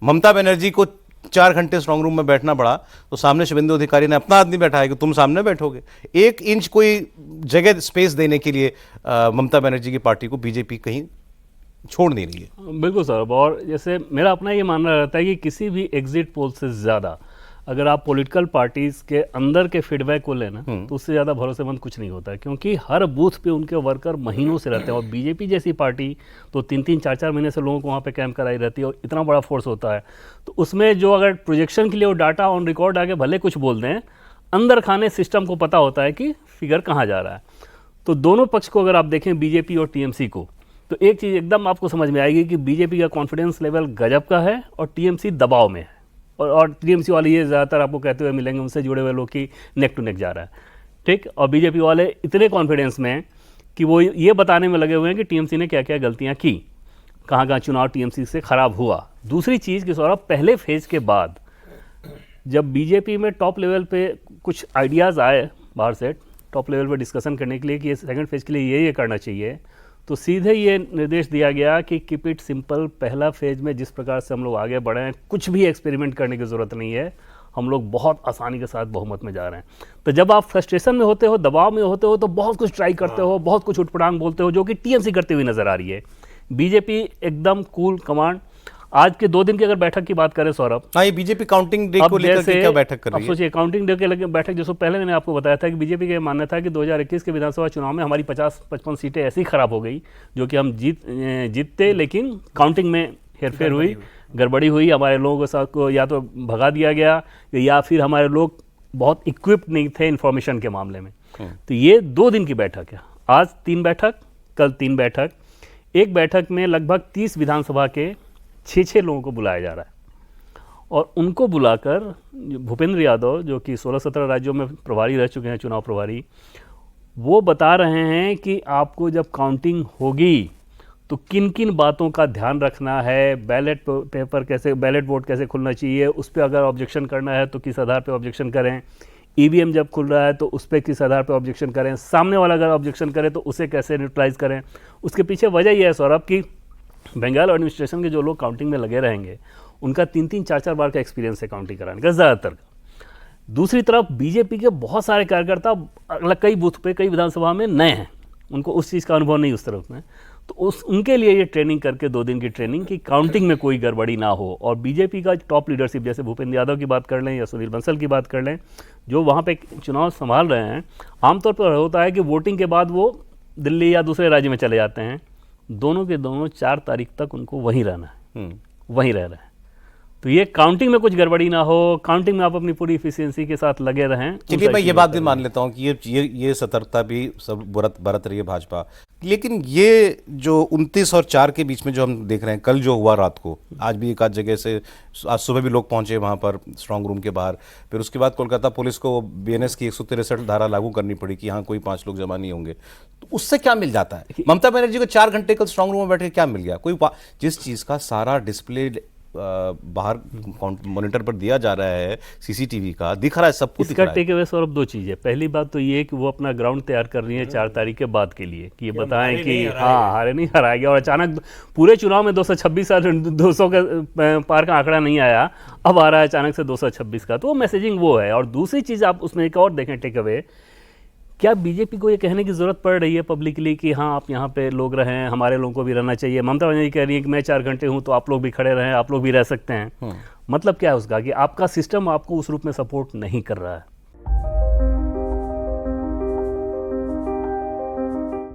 ममता बनर्जी को 4 घंटे strong room में बैठना पड़ा तो सामने शुभेंदु अधिकारी ने अपना आदमी बैठाया कि तुम सामने बैठोगे। 1 इंच कोई जगह स्पेस देने के लिए ममता बनर्जी की पार्टी को बीजेपी कहीं छोड़ नहीं रही है। बिल्कुल सर, और जैसे मेरा अपना ये मानना रहता है कि किसी भी एग्जिट पोल से ज़्यादा अगर आप पॉलिटिकल पार्टीज के अंदर के फीडबैक को लेना तो उससे ज़्यादा भरोसेमंद कुछ नहीं होता है, क्योंकि हर बूथ पे उनके वर्कर महीनों से रहते हैं। और बीजेपी जैसी पार्टी तो 3-3, 4-4 महीने से लोगों को वहाँ पे कैंप कराई रहती है और इतना बड़ा फोर्स होता है, तो उसमें जो अगर प्रोजेक्शन के लिए वो डाटा ऑन रिकॉर्ड आके भले कुछ बोल दें, अंदर खाने सिस्टम को पता होता है कि फिगर कहाँ जा रहा है। तो दोनों पक्ष को अगर आप देखें, बीजेपी और टीएमसी को, तो एक चीज़ एकदम आपको समझ में आएगी कि बीजेपी का कॉन्फिडेंस लेवल गजब का है और टीएमसी दबाव में है। और टीएमसी वाले ये ज़्यादातर आपको कहते हुए मिलेंगे, उनसे जुड़े हुए लोग की नेक टू नेक जा रहा है, ठीक। और बीजेपी वाले इतने कॉन्फिडेंस में हैं कि वो ये बताने में लगे हुए हैं कि टीएमसी ने क्या क्या गलतियां की, कहाँ कहाँ चुनाव टीएमसी से खराब हुआ। दूसरी चीज़ कि सौरभ, पहले फेज के बाद जब बीजेपी में टॉप लेवल पे कुछ आइडियाज़ आए बाहर से, टॉप लेवल पे डिस्कशन करने के लिए कि सेकंड फेज के लिए ये करना चाहिए, तो सीधे ये निर्देश दिया गया कि कीप इट सिंपल। पहला फेज में जिस प्रकार से हम लोग आगे बढ़े हैं, कुछ भी एक्सपेरिमेंट करने की ज़रूरत नहीं है, हम लोग बहुत आसानी के साथ बहुमत में जा रहे हैं। तो जब आप फ्रस्ट्रेशन में होते हो, दबाव में होते हो, तो बहुत कुछ ट्राई करते हो, बहुत कुछ उठपटांग बोलते हो, जो कि टीएमसी करते हुए नजर आ रही है। बीजेपी एकदम कूल कमांड। आज के 2 दिन की अगर बैठक की बात करें सौरभ, हाँ, ये बीजेपी काउंटिंग डे को लेकर के क्या बैठक कर रही है? अब सोचिए, काउंटिंग डे के बैठक, जैसे पहले मैंने आपको बताया था कि बीजेपी का मानना था कि 2021 के विधानसभा चुनाव में हमारी 50-55 सीटें ऐसी खराब हो गई जो कि हम जीतते, लेकिन काउंटिंग में हेरफेर हुई, गड़बड़ी हुई, हमारे लोगों के साथ को या तो भगा दिया गया या फिर हमारे लोग बहुत इक्विप्ड नहीं थे इंफॉर्मेशन के मामले में। तो ये 2 दिन की बैठक है, आज 3 बैठक, कल 3 बैठक। एक बैठक में लगभग 30 विधानसभा के 6 लोगों को बुलाया जा रहा है और उनको बुलाकर भूपेंद्र यादव, जो कि 16-17 राज्यों में प्रभारी रह चुके हैं, चुनाव प्रभारी, वो बता रहे हैं कि आपको जब काउंटिंग होगी तो किन किन बातों का ध्यान रखना है, बैलेट पेपर कैसे, बैलेट वोट कैसे खुलना चाहिए, उस पर अगर ऑब्जेक्शन करना है तो किस आधार पर ऑब्जेक्शन करें, ईवीएम जब खुल रहा है तो उस पर किस आधार पर ऑब्जेक्शन करें, सामने वाला अगर ऑब्जेक्शन करे तो उसे कैसे न्यूट्रलाइज करें। उसके पीछे वजह यह है सौरभ कि बंगाल एडमिनिस्ट्रेशन के जो लोग काउंटिंग में लगे रहेंगे, उनका 3-3, 4-4 बार का एक्सपीरियंस है काउंटिंग कराने का, ज़्यादातर का। दूसरी तरफ बीजेपी के बहुत सारे कार्यकर्ता अलग कई बूथ पे, कई विधानसभा में नए हैं, उनको उस चीज़ का अनुभव नहीं उस तरफ में, तो उनके लिए ये ट्रेनिंग करके 2 दिन की ट्रेनिंग की काउंटिंग में कोई गड़बड़ी ना हो। और बीजेपी का टॉप लीडरशिप, जैसे भूपेंद्र यादव की बात कर लें या सुनील बंसल की बात कर लें, जो वहाँ पे चुनाव संभाल रहे हैं, आमतौर पर होता है कि वोटिंग के बाद वो दिल्ली या दूसरे राज्य में चले जाते हैं। दोनों के दोनों 4 तारीख तक उनको वहीं रहना है, वहीं रह रहे हैं। तो ये काउंटिंग में कुछ गड़बड़ी ना हो, काउंटिंग में आप अपनी पूरी इफिशियंसी के साथ लगे रहें। चलिए, मैं ये बात भी मान लेता हूँ कि ये सतर्कता भी सब बरत रही है भाजपा, लेकिन ये जो 29 और 4 के बीच में जो हम देख रहे हैं, कल जो हुआ रात को, आज भी एक आध जगह से, आज सुबह भी लोग पहुंचे वहां पर स्ट्रांग रूम के बाहर, फिर उसके बाद कोलकाता पुलिस को बीएनएस की 163 धारा लागू करनी पड़ी कि यहाँ कोई 5 लोग जमा नहीं होंगे। तो उससे क्या मिल जाता है? ममता बनर्जी को 4 घंटे कल स्ट्रांग रूम में बैठ के क्या मिल गया? कोई जिस चीज़ का सारा डिस्प्ले बाहर मॉनिटर पर दिया जा रहा है, सीसीटीवी का दिख रहा है, सब कुछ दिख रहा है। इसका टेक अवे सौरभ 2 चीज़ है। पहली बात तो ये कि वो अपना ग्राउंड तैयार कर रही है 4 तारीख के बाद के लिए, कि ये बताएं कि हाँ, हारे नहीं हराएंगे। और अचानक पूरे चुनाव में 226 200 के पार का आंकड़ा नहीं आया, अब आ रहा है अचानक से 226 का, तो वो मैसेजिंग वो है। और दूसरी चीज़ आप उसमें एक और देखें टेक अवे, क्या बीजेपी को ये कहने की ज़रूरत पड़ रही है पब्लिकली कि हाँ, आप यहाँ पे लोग रहें, हमारे लोगों को भी रहना चाहिए? ममता बनर्जी कह रही है कि मैं 4 घंटे हूँ तो आप लोग भी खड़े रहें, आप लोग भी रह सकते हैं। मतलब क्या है उसका कि आपका सिस्टम आपको उस रूप में सपोर्ट नहीं कर रहा है।